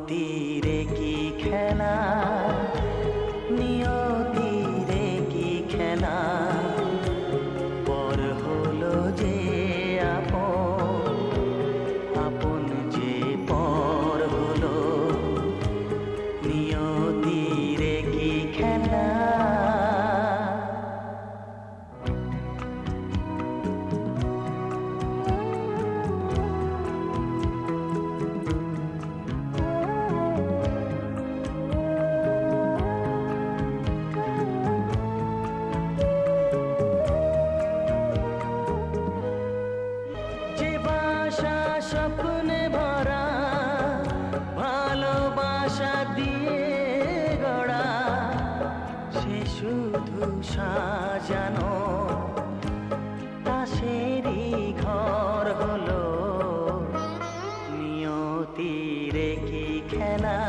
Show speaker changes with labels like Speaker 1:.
Speaker 1: নিয়তিরে কি খেলা, নিয়তিরে কি খেলা, পর হলো যে আপন, আপন যে পর হলো, নিয়তিরে কি খেলা। স্বপ্নে ভরা ভালোবাসা দিয়ে গড়া, সে শুধু সাজানো তাসেরই ঘর হলো, নিয়তিরে কি খেলা।